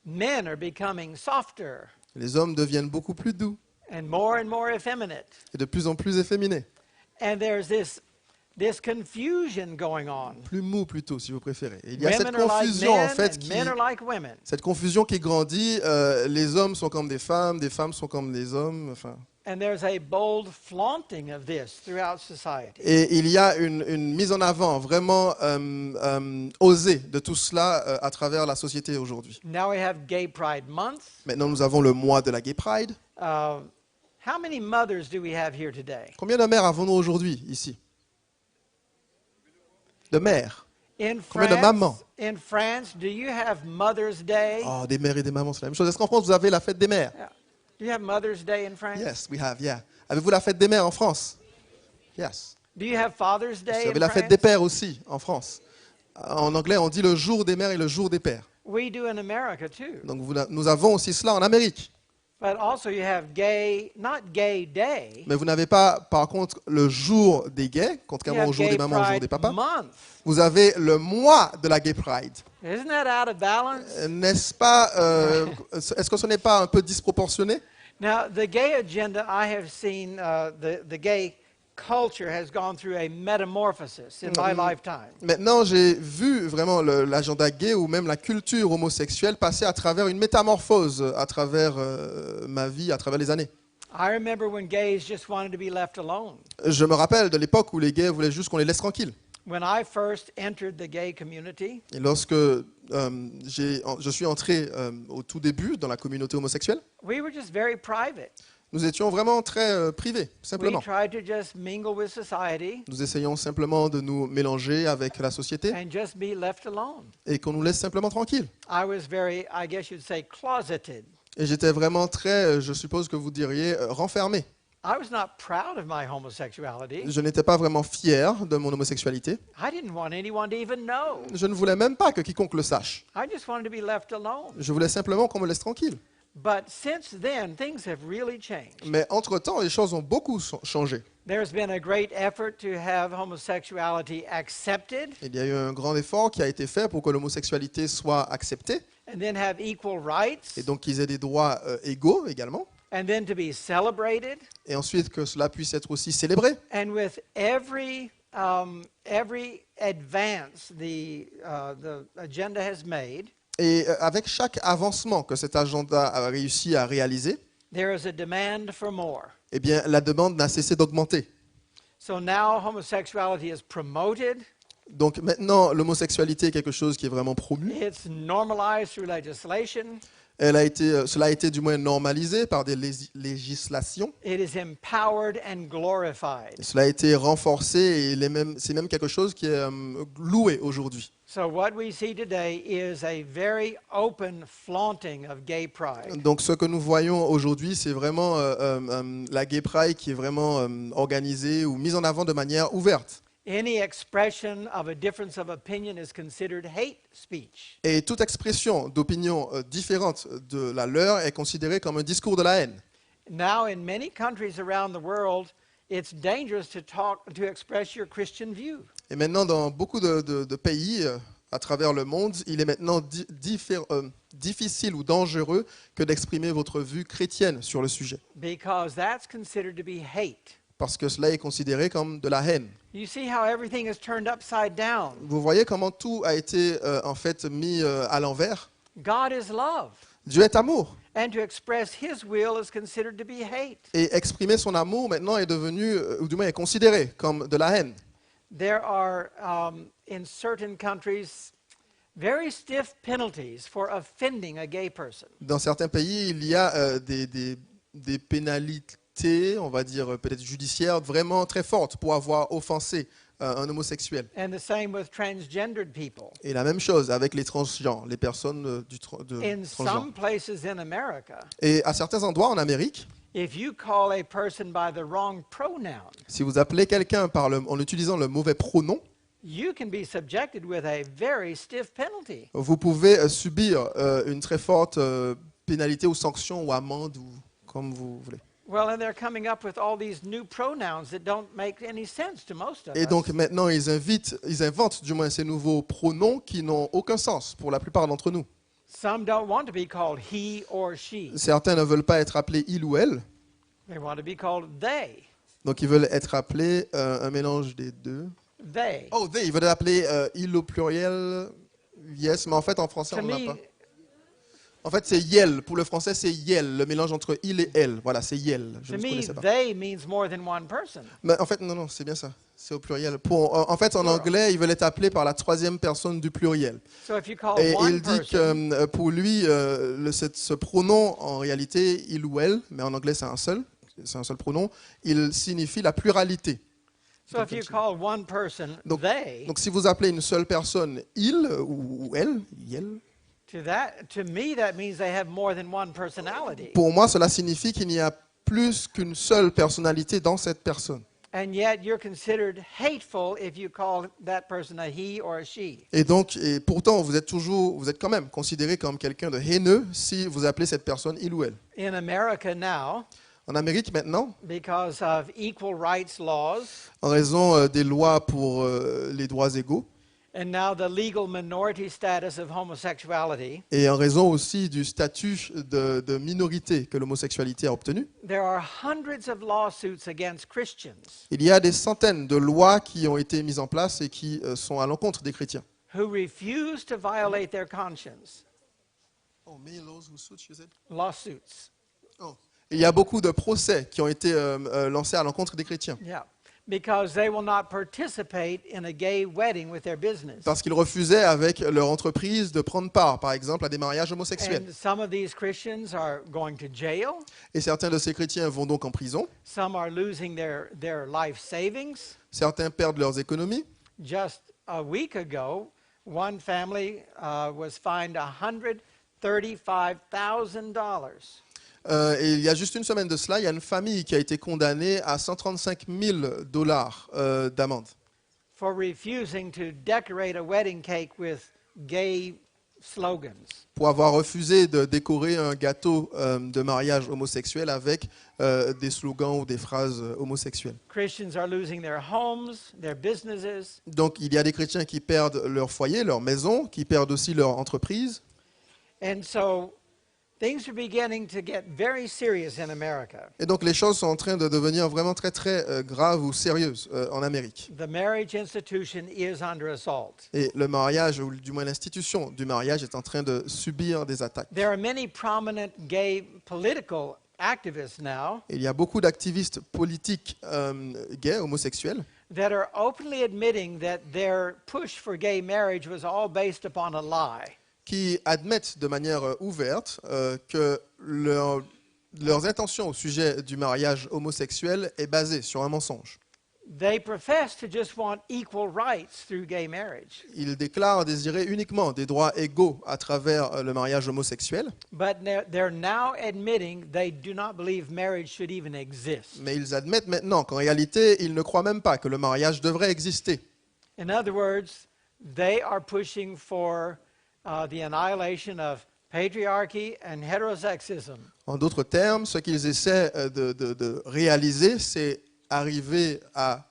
Men are becoming softer Les hommes deviennent beaucoup plus doux and more effeminate. et de plus en plus efféminés. And there's this confusion going on. Plus mous plutôt, si vous préférez. Et il y a cette Women are like confusion en men fait and men are like women. cette confusion qui grandit. Les hommes sont comme des femmes sont comme des hommes. Enfin. And there's a bold flaunting of this throughout society. Et il y a une mise en avant vraiment osée de tout cela à travers la société aujourd'hui. Now we have Gay Pride Month. Maintenant, nous avons le mois de la Gay Pride. How many mothers do we have here today? Combien de mères avons-nous aujourd'hui ici? De mères. In Combien de mamans? France, do you have Mother's Day? Oh, des mères et des mamans, c'est la même chose. Est-ce qu'en France, vous avez la fête des mères? Yeah. Do you have Mother's Day in France? Yes, we have, yeah. Avez-vous la fête des mères en France? Yes. Do you have Father's Vous Day avez in la fête France? des pères aussi en France. En anglais, on dit le jour des mères et le jour des pères. We do in America too. Donc nous avons aussi cela en Amérique. But also you have gay, not gay day. Mais vous n'avez pas, par contre, le jour des gays, You contrairement have au jour Gay des mamans, au jour Pride des papas. Month. Vous avez le mois de la Gay Pride. Isn't that out of balance? N'est-ce pas, est-ce que ce n'est pas un peu disproportionné? Now, the gay agenda, I have seen the gay culture has gone through a metamorphosis in my lifetime. Maintenant, j'ai vu vraiment l'agenda gay ou même la culture homosexuelle passer à travers une métamorphose à travers ma vie, à travers les années. I remember when gays just wanted to be left alone. Je me rappelle de l'époque où les gays voulaient juste qu'on les laisse tranquilles. When I first entered the gay community, Et lorsque je suis entré au tout début dans la communauté homosexuelle, we were just very private. nous étions vraiment très privés, We simplement. tried to just mingle with society Nous essayons simplement de nous mélanger avec la société and just be left alone. et qu'on nous laisse simplement tranquilles. I was very, I guess you'd say, closeted. Et j'étais vraiment très, je suppose que vous diriez, renfermé. I was not proud of my homosexuality. Je n'étais pas vraiment fier de mon homosexualité. I didn't want anyone to even know. Je ne voulais même pas que quiconque le sache. I just wanted to be left alone. Je voulais simplement qu'on me laisse tranquille. But since then, things have really changed. Mais entre-temps, les choses ont beaucoup changé. There's been a great effort to have homosexuality accepted Il y a eu un grand effort qui a été fait pour que l'homosexualité soit acceptée and then have equal rights et donc qu'ils aient des droits égaux également. and then to be celebrated. Et ensuite que cela puisse être aussi célébré. And with every advance the agenda has made, Et avec chaque avancement que cet agenda a réussi à réaliser, there is a demand for more. eh bien, la demande n'a cessé d'augmenter. So now homosexuality is promoted. Donc maintenant, l'homosexualité est quelque chose qui est vraiment promu. It's normalized through legislation. Cela a été du moins normalisé par des législations. It is empowered and glorified. Et cela a été renforcé et c'est même quelque chose qui est loué aujourd'hui. So what we see today is a very open flaunting of gay pride. Donc ce que nous voyons aujourd'hui, c'est vraiment la Gay Pride qui est vraiment organisée ou mise en avant de manière ouverte. Any expression of a difference of opinion is considered hate speech. Et toute expression d'opinion différente de la leur est considérée comme un discours de la haine. Now in many countries around the world, it's dangerous to express your Christian view. Et maintenant, dans beaucoup de pays à travers le monde, il est maintenant difficile ou dangereux que d'exprimer votre vue chrétienne sur le sujet. Because that's considered to be hate. Parce que cela est considéré comme de la haine. You see how everything is turned upside down. Vous voyez comment tout a été en fait mis à l'envers. God is love. Dieu est amour. And to express his will is considered to be hate. Et exprimer son amour maintenant est devenu, ou du moins est considéré comme de la haine. There are, in certain countries, very stiff penalties for offending a gay person. Dans certains pays, il y a des pénalités, on va dire peut-être judiciaires, vraiment très fortes pour avoir offensé un homosexuel. And the same with transgendered people. Et la même chose avec les transgenres, les personnes In transgenres. some places in America, Et à certains endroits en Amérique, if you call a person by the wrong pronoun, si vous appelez quelqu'un en utilisant le mauvais pronom, you can be subjected with a very stiff penalty. vous pouvez subir une très forte pénalité ou sanction ou amende ou comme vous voulez. Well, and they're coming up with all these new pronouns that don't make any sense to most of Et donc us. maintenant, ils inventent du moins ces nouveaux pronoms qui n'ont aucun sens pour la plupart d'entre nous. Some don't want to be called he or she. Certains ne veulent pas être appelés il ou elle, They want to be called they. donc ils veulent être appelés un mélange des deux. They. Oh, they, ils veulent appeler il au pluriel, yes, mais en fait en français To on n'a me, pas. En fait c'est yel, pour le français c'est yel, le mélange entre il et elle, voilà c'est yel, je to ne me, connaissais pas. they means more than one person. Mais en fait non, c'est bien ça, c'est au pluriel. En fait en anglais ils veulent être appelés par la troisième personne du pluriel. So if you call Et one il dit person, que pour lui, ce pronom, en réalité, il ou elle, mais en anglais c'est un seul, c'est un seul pronom, il signifie la pluralité. So if you call one person Donc, they, donc si vous appelez une seule personne il ou elle, yel, to me that means they have more than one personality. pour moi cela signifie qu'il n'y a plus qu'une seule personnalité dans cette personne. And yet you're considered hateful if you call that person a he or a she. Et pourtant vous êtes quand même considéré comme quelqu'un de haineux si vous appelez cette personne il ou elle. In America now, En Amérique maintenant, because of equal rights laws en raison des lois pour les droits égaux, and now the legal minority status of homosexuality, et en raison aussi du statut de minorité que l'homosexualité a obtenu, there are hundreds of lawsuits against Christians il y a des centaines de lois qui ont été mises en place et qui sont à l'encontre des chrétiens. who refuse to violate their conscience. Lawsuits. Il y a beaucoup de procès qui ont été lancés à l'encontre des chrétiens Yeah. Because they will not participate in a gay wedding with their business. parce qu'ils refusaient avec leur entreprise de prendre part, par exemple, à des mariages homosexuels. And some of these Christians are going to jail. Et certains de ces chrétiens vont donc en prison, Some are losing their life savings. certains perdent leurs économies. Just a week ago, one family was fined $135,000 Et il y a juste une semaine de cela, il y a une famille qui a été condamnée à 135 000 dollars d'amende for refusing to decorate a wedding cake with gay slogans. pour avoir refusé de décorer un gâteau de mariage homosexuel avec des slogans ou des phrases homosexuelles. Christians are losing their homes, their businesses. Donc il y a des chrétiens qui perdent leur foyer, leur maison, qui perdent aussi leur entreprise. And so things are beginning to get very serious in America. Et donc les choses sont en train de devenir vraiment très très graves ou sérieuses en Amérique. The marriage institution is under assault. Et le mariage, ou du moins l'institution du mariage, est en train de subir des attaques. There are many prominent gay political activists now Et il y a beaucoup d'activistes politiques gays, homosexuels, that are openly admitting that their push for gay marriage was all based upon a lie. qui admettent de manière ouverte que leurs intentions au sujet du mariage homosexuel est basée sur un mensonge. They profess to just want equal rights through gay marriage. Ils déclarent désirer uniquement des droits égaux à travers le mariage homosexuel, But they're now admitting they do not believe marriage should even exist. mais ils admettent maintenant qu'en réalité, ils ne croient même pas que le mariage devrait exister. In other words, they are pushing for the annihilation of patriarchy and heterosexism. En d'autres termes, ce qu'ils essaient de réaliser, c'est arriver à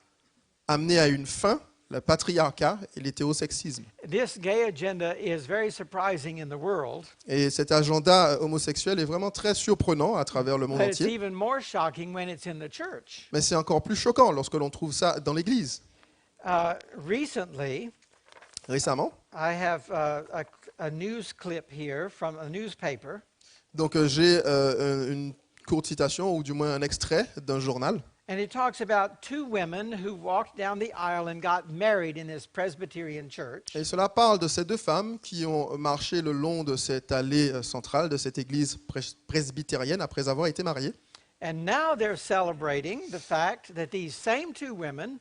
amener à une fin le patriarcat et l'hétérosexisme. This gay agenda is very surprising in the world, Et cet agenda homosexuel est vraiment très surprenant à travers le monde but it's entier. even more shocking when it's in the church. Mais c'est encore plus choquant lorsque l'on trouve ça dans l'Église. Recently, Récemment, I have a news clip here from a newspaper, donc j'ai une courte citation, ou du moins un extrait d'un journal. and it talks about two women who walked down the aisle and got married in this Presbyterian church. Et cela parle de ces deux femmes qui ont marché le long de cette allée centrale de cette église presbytérienne après avoir été mariées. And now they're celebrating the fact that these same two women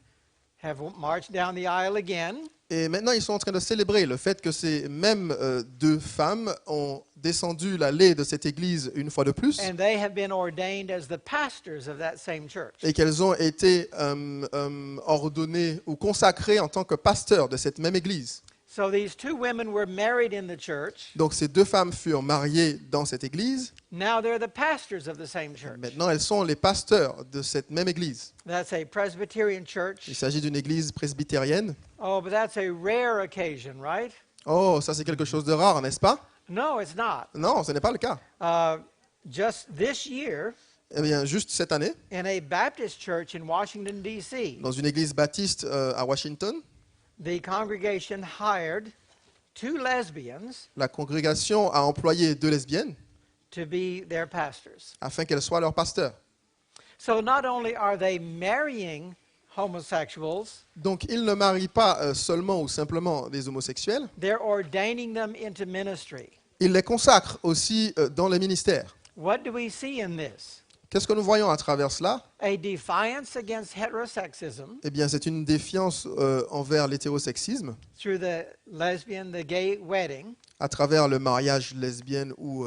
have marched down the aisle again. Et maintenant, ils sont en train de célébrer le fait que ces mêmes deux femmes ont descendu l'allée de cette église une fois de plus And they have been ordained as the pastors of that same church. et qu'elles ont été ordonnées ou consacrées en tant que pasteurs de cette même église. So these two women were married in the church. Donc ces deux femmes furent mariées dans cette église. Now they're the pastors of the same church. Maintenant, elles sont les pasteurs de cette même église. That's a Presbyterian Il church. s'agit d'une église presbytérienne. Oh, but that's a rare occasion, right? Oh, ça c'est quelque chose de rare, n'est-ce pas? No, it's not. Non, ce n'est pas le cas. Just this year, Eh bien, juste cette année, in a Baptist church in Washington, D.C., dans une église baptiste à Washington, the congregation hired two lesbians la congrégation a employé deux lesbiennes to be their pastors. afin qu'elles soient leurs pasteurs. So not only are they marrying homosexuals, Donc, ils ne marient pas seulement ou simplement des homosexuels, they're ordaining them into ministry. ils les consacrent aussi dans le ministère. What do we see in this? Qu'est-ce que nous voyons à travers cela? A defiance against heterosexism Eh bien, c'est une défiance envers l'hétérosexisme through the lesbian, the gay wedding, à travers le mariage lesbienne ou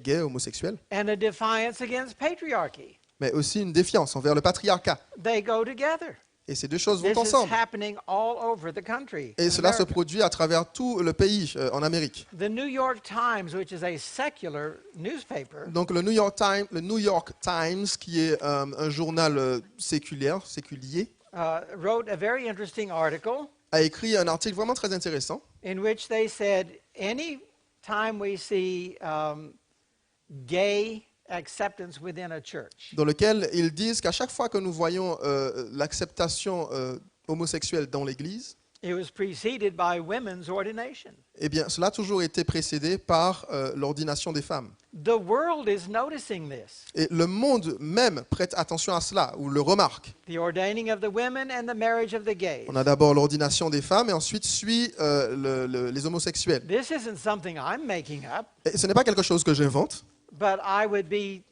gay, homosexuel, and a defiance against patriarchy. mais aussi une défiance envers le patriarcat. They go together. Et ces deux choses This vont is ensemble. happening all over the country. Et in cela se America. produit à travers tout le pays en Amérique. The New York Times, which is a secular newspaper, Donc le New York Times, qui est un journal séculier, wrote a very interesting article a écrit un article vraiment très intéressant in which they said any time we see gay acceptance within a church, dans lequel ils disent qu'à chaque fois que nous voyons l'acceptation homosexuelle dans l'Église, it was preceded by women's ordination. eh bien, cela a toujours été précédé par l'ordination des femmes. The world is noticing this. Et le monde même prête attention à cela, ou le remarque. The ordaining of the women and the marriage of the gays. On a d'abord l'ordination des femmes et ensuite suit les homosexuels. This isn't something I'm making up, Et ce n'est pas quelque chose que j'invente, but I would be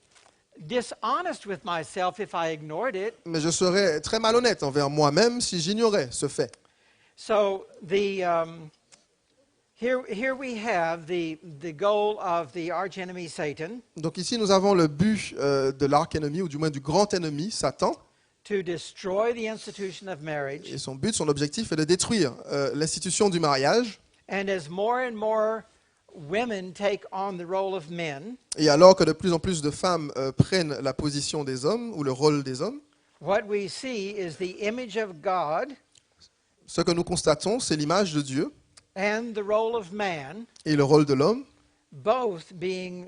dishonest with myself if I ignored it. mais je serais très malhonnête envers moi-même si j'ignorais ce fait. So here we have the goal of the archenemy Satan Donc ici, nous avons le but de l'arc-ennemi, ou du moins du grand ennemi, Satan. to destroy the institution of marriage. Et son but, son objectif est de détruire l'institution du mariage. And as more and more women take on the role of men, Et alors que de plus en plus de femmes prennent la position des hommes, ou le rôle des hommes, what we see is the image of God ce que nous constatons, c'est l'image de Dieu and the role of man et le rôle de l'homme both being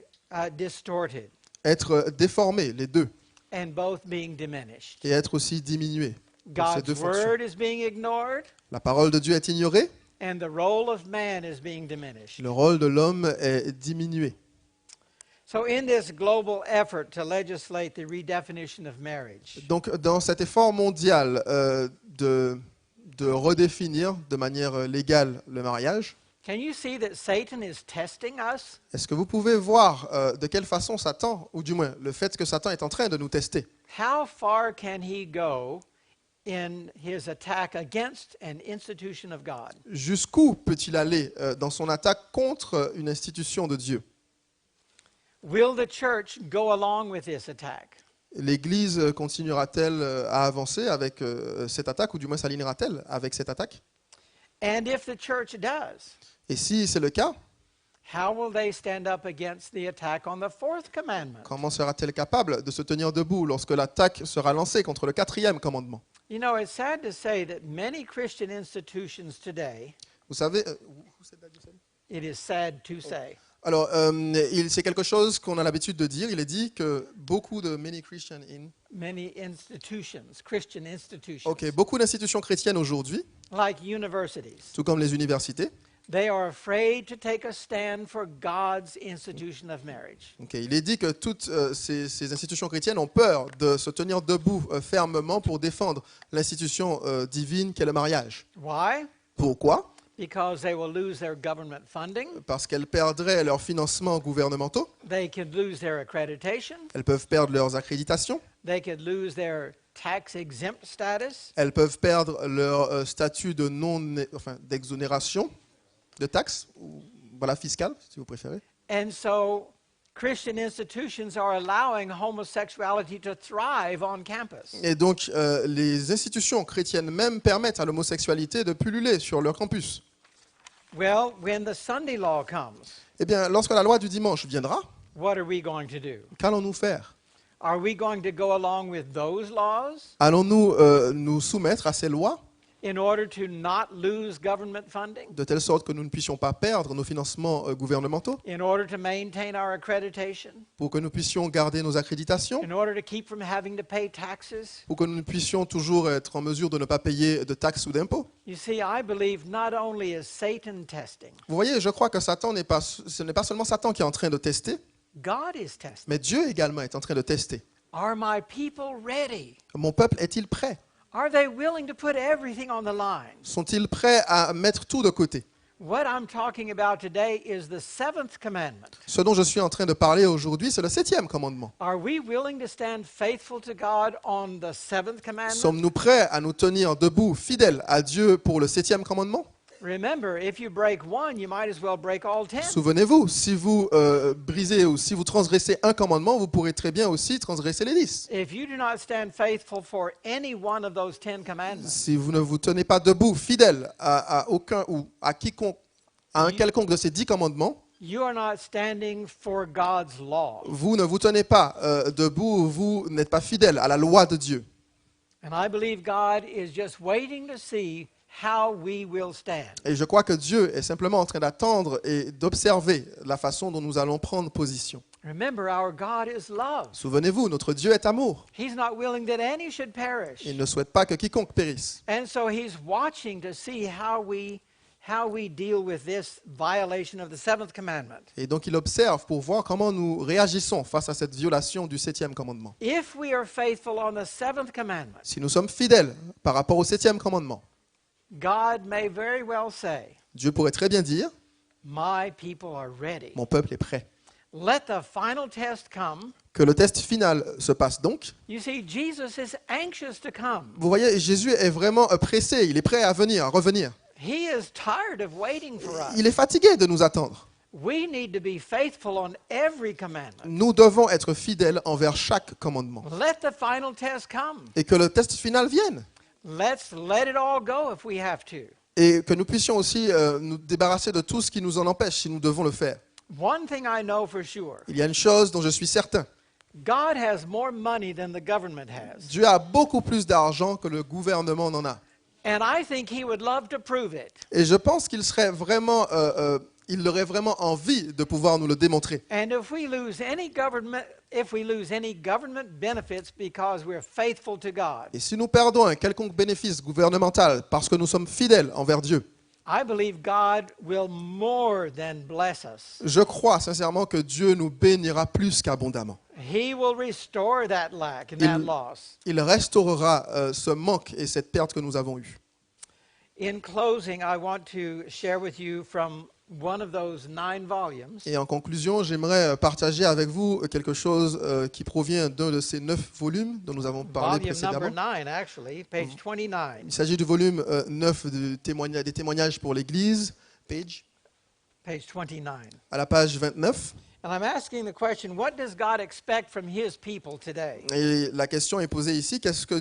distorted être déformés, les deux, and both being diminished. et être aussi diminués pour ces deux God's fonctions. word is being ignored La parole de Dieu est ignorée, and the role of man is being diminished. le rôle de l'homme est diminué. So in this global effort to legislate the redefinition of marriage, Donc, dans cet effort mondial de redéfinir de manière légale le mariage, can you see that Satan is testing us? est-ce que vous pouvez voir de quelle façon Satan, ou du moins le fait que Satan est en train de nous tester, How far can he go in his attack against an institution of God? jusqu'où peut-il aller dans son attaque contre une institution de Dieu? Will the church go along with this attack? L'Église continuera-t-elle à avancer avec cette attaque, ou du moins s'alignera-t-elle avec cette attaque? And if the church does, Et si c'est le cas, how will they stand up against the attack on the fourth commandment? comment sera-t-elle capable de se tenir debout lorsque l'attaque sera lancée contre le 4e commandement? You know, it's sad to say that many Christian institutions today, Vous savez, it is sad to say, alors c'est quelque chose qu'on a l'habitude de dire. Il est dit que beaucoup de many institutions, Christian institutions, beaucoup d'institutions chrétiennes aujourd'hui, like universities, tout comme les universités, they are afraid to take a stand for God's institution of marriage. il est dit que toutes ces institutions chrétiennes ont peur de se tenir debout fermement pour défendre l'institution divine qu'est le mariage. Why? Pourquoi? Because they will lose their government funding, Parce qu'elles perdraient leurs financements gouvernementaux, they could lose their accreditation, elles peuvent perdre leurs accréditations, they could lose their tax exempt status, elles peuvent perdre leur statut de d'exonération de taxes, ou voilà, fiscale, si vous préférez. and so Christian institutions are allowing homosexuality to thrive on campus. Et donc, les institutions chrétiennes même permettent à l'homosexualité de pulluler sur leur campus. Well, when the Sunday law comes, Eh bien, lorsque la loi du dimanche viendra, what are we going to do? qu'allons-nous faire? Are we going to go along with those laws Allons-nous nous soumettre à ces lois in order to not lose government funding, de telle sorte que nous ne puissions pas perdre nos financements gouvernementaux, in order to maintain our accreditation, pour que nous puissions garder nos accréditations, in order to keep from having to pay taxes? pour que nous puissions toujours être en mesure de ne pas payer de taxes ou d'impôts? You see, I believe not only is Satan testing, Vous voyez, je crois que ce n'est pas seulement Satan qui est en train de tester, God is testing. mais Dieu également est en train de tester. Are my people ready? Mon peuple est-il prêt? Are they willing to put everything on the line? Sont-ils prêts à mettre tout de côté? What I'm talking about today is the seventh commandment. Ce dont je suis en train de parler aujourd'hui, c'est le 7e commandement. Are we willing to stand faithful to God on the seventh commandment? Sommes-nous prêts à nous tenir debout, fidèles à Dieu pour le 7e commandement? Remember, if you break one, you might as well break all 10. Souvenez-vous, si vous brisez ou si vous transgressez un commandement, vous pourrez très bien aussi transgresser les 10. If you do not stand faithful for any one of those 10 commandments, Si vous ne vous tenez pas debout, fidèle à aucun ou à quiconque, à un quelconque de ces 10 commandements, you are not standing for God's law. vous ne vous tenez pas debout, vous n'êtes pas fidèle à la loi de Dieu. And I believe God is just waiting to see how we will stand. Et je crois que Dieu est simplement en train d'attendre et d'observer la façon dont nous allons prendre position. Remember, our God is love. Souvenez-vous, notre Dieu est amour. He's not willing that any should perish. Il ne souhaite pas que quiconque périsse. And so he's watching to see how we deal with this violation of the seventh commandment. Et donc il observe pour voir comment nous réagissons face à cette violation du 7e commandement. If we are faithful on the seventh commandment, Si nous sommes fidèles par rapport au 7e commandement, God may very well say, Dieu pourrait très bien dire, my people are ready. mon peuple est prêt. Let the final test come. Que le test final se passe donc. You see, Jesus is anxious to come. Vous voyez, Jésus est vraiment pressé, il est prêt à venir, à revenir. He is tired of waiting for us. Il est fatigué de nous attendre. We need to be faithful on every commandment. Nous devons être fidèles envers chaque commandement. Let the final test come. Et que le test final vienne. Let's let it all go if we have to. Et que nous puissions aussi nous débarrasser de tout ce qui nous en empêche si nous devons le faire. One thing I know for sure. Il y a une chose dont je suis certain. God has more money than the government has. Dieu a beaucoup plus d'argent que le gouvernement n'en a. And I think he would love to prove it. Et je pense qu'il serait vraiment, il aurait vraiment envie de pouvoir nous le démontrer. And if we lose any government benefits because we're faithful to God, Et si nous perdons un quelconque bénéfice gouvernemental parce que nous sommes fidèles envers Dieu, I believe God will more than bless us. je crois sincèrement que Dieu nous bénira plus qu'abondamment. He will restore that lack and that loss. Il restaurera ce manque et cette perte que nous avons eue. In closing, I want to share with you from one of those 9 volumes. Et en conclusion, j'aimerais partager avec vous quelque chose qui provient d'un de ces 9 volumes dont nous avons parlé Volume number précédemment. 9, actually, page 29. Il s'agit du volume 9 des témoignages pour l'Église, Page 29. à la page 29. And I'm asking the question, what does God expect from his people today? Et la question est posée ici, qu'est-ce que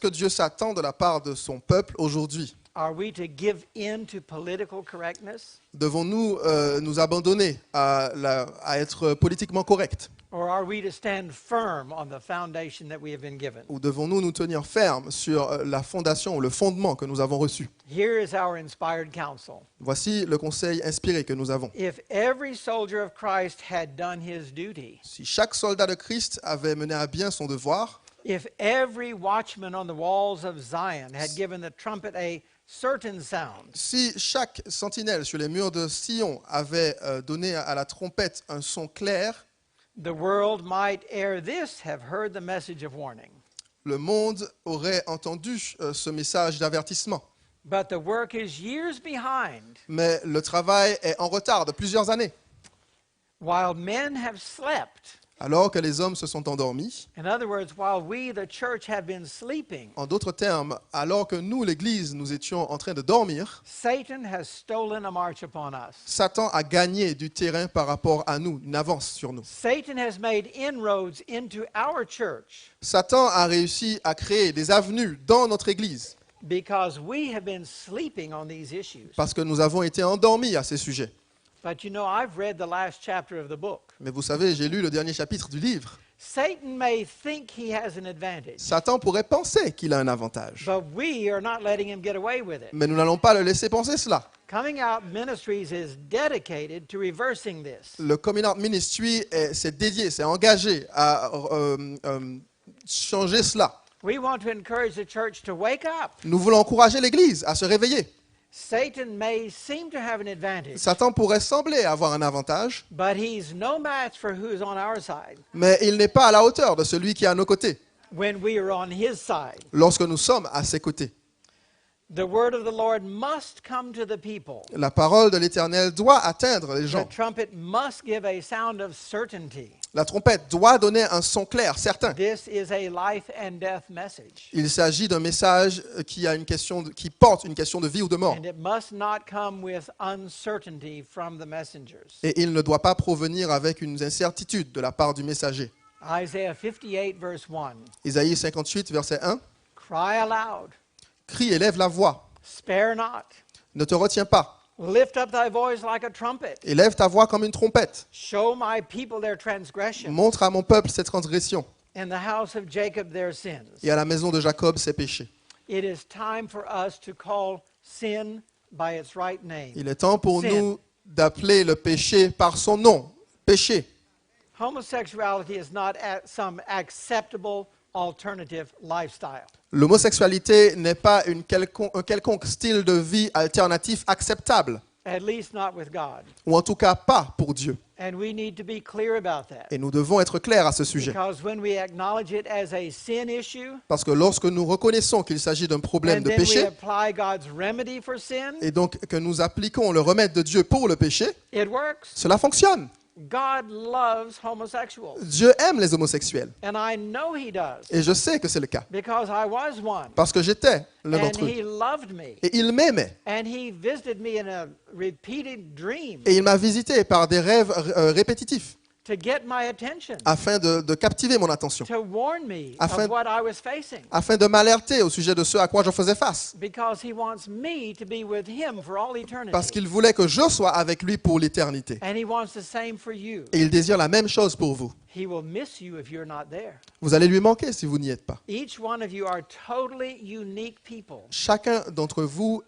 Dieu s'attend de la part de son peuple aujourd'hui? Are we to give in to political correctness? Devons-nous nous abandonner à être politiquement corrects? Or are we to stand firm on the foundation that we have been given? Ou devons-nous nous tenir fermes sur la fondation ou le fondement que nous avons reçu? Here is our inspired counsel. Voici le conseil inspiré que nous avons. If every soldier of Christ had done his duty, Si chaque soldat de Christ avait mené à bien son devoir, if every watchman on the walls of Zion had given the trumpet a certain sound, si chaque sentinelle sur les murs de Sion avait donné à la trompette un son clair, the world might ere this have heard the message of warning. le monde aurait entendu ce message d'avertissement. But the work is years behind. Mais le travail est en retard de plusieurs années. While men have slept, Alors que les hommes se sont endormis, in other words, while we, the church, have been sleeping, en d'autres termes, alors que nous, l'Église, nous étions en train de dormir, Satan has stolen a march upon us. Satan a gagné du terrain par rapport à nous, une avance sur nous. Satan has made inroads into our church Satan a réussi à créer des avenues dans notre Église because we have been sleeping on these issues. parce que nous avons été endormis à ces sujets. But you know, I've read the last chapter of the book. Mais vous savez, j'ai lu le dernier chapitre du livre. Satan may think he has an advantage, Satan pourrait penser qu'il a un avantage. but we are not letting him get away with it. Mais nous n'allons pas le laisser penser cela. Coming Out Ministries is dedicated to reversing this. Le Coming Out Ministry s'est dédié, s'est engagé à changer cela. We want to encourage the church to wake up. Nous voulons encourager l'Église à se réveiller. Satan may seem to have an advantage, Satan pourrait sembler avoir un avantage, but he's no match for who's on our side mais il n'est pas à la hauteur de celui qui est à nos côtés when we are on his side. lorsque nous sommes à ses côtés. The word of the Lord must come to the people. La parole de l'Éternel doit atteindre les The gens. trumpet must give a sound of certainty. La trompette doit donner un son clair, certain. This is a life and death message. Il s'agit d'un message qui porte une question de vie ou de mort. And it must not come with uncertainty from the messengers. Et il ne doit pas provenir avec une incertitude de la part du messager. Isaiah 58 verse 1. Isaïe 58, verset 1. Cry aloud, Crie, élève la voix, spare not. ne te retiens pas. Lift up thy voice like a trumpet. Élève ta voix comme une trompette. Show my people their transgression, Montre à mon peuple ses transgressions and the house of Jacob their sins. et à la maison de Jacob ses péchés. It is time for us to call sin by its right name. Il est temps pour Sin. nous d'appeler le péché par son nom, péché. Homosexuality is not some acceptable alternative lifestyle. L'homosexualité n'est pas un quelconque style de vie alternatif acceptable, At least not with God. ou en tout cas pas pour Dieu. And we need to be clear about that. Et nous devons être clairs à ce sujet. Because when we acknowledge it as a sin issue, Parce que lorsque nous reconnaissons qu'il s'agit d'un problème and de then we péché, apply God's remedy for sin, et donc que nous appliquons le remède de Dieu pour le péché, it works. cela fonctionne. God loves homosexuals. Dieu aime les homosexuels. And I know He does. Et je sais que c'est le cas. Because I was one. Parce que j'étais l'un And d'entre eux. He loved me. Et il m'aimait. And He visited me in a repeated dream Et il m'a visité par des rêves répétitifs to get my attention, afin de captiver mon attention, to warn me Afin- of what I was facing. afin de m'alerter au sujet de ce à quoi je faisais face. Because He wants me to be with Him for all Parce eternity. qu'il voulait que je sois avec lui pour l'éternité. And He wants the same for you. Et il désire la même chose pour vous. He will miss you if you're not there. Vous allez lui manquer si vous n'y êtes pas. Each one of you are totally unique people. Chacun d'entre vous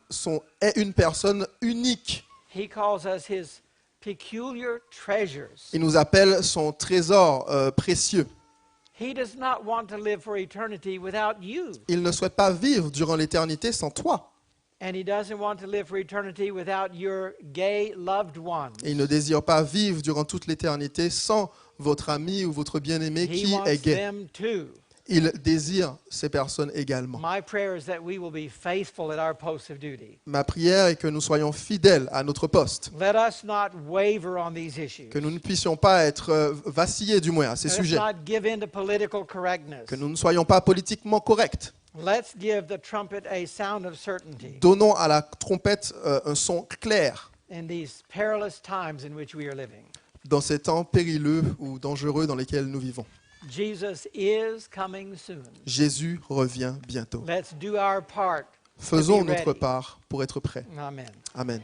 est une personne unique. He calls us His peculiar treasures. Il nous appelle son trésor précieux. He does not want to live for eternity without you. Il ne souhaite pas vivre durant l'éternité sans toi. And He doesn't want to live for eternity without your gay loved ones. Et il ne désire pas vivre durant toute l'éternité sans votre ami ou votre bien-aimé He qui wants est gay. them too. Il désire ces personnes également. My prayer is that we will be faithful at our posts of duty. Ma prière est que nous soyons fidèles à notre poste, Let us not waver on these issues. que nous ne puissions pas être vacillés du moins à ces Let us sujets, not give in to political correctness. que nous ne soyons pas politiquement corrects. Let's give the trumpet a sound of certainty Donnons à la trompette un son clair in these perilous times in which we are living. dans ces temps périlleux ou dangereux dans lesquels nous vivons. Jesus is coming soon. Jésus revient bientôt. Let's do our part. Faisons be notre ready. part pour être prêts. Amen. Amen.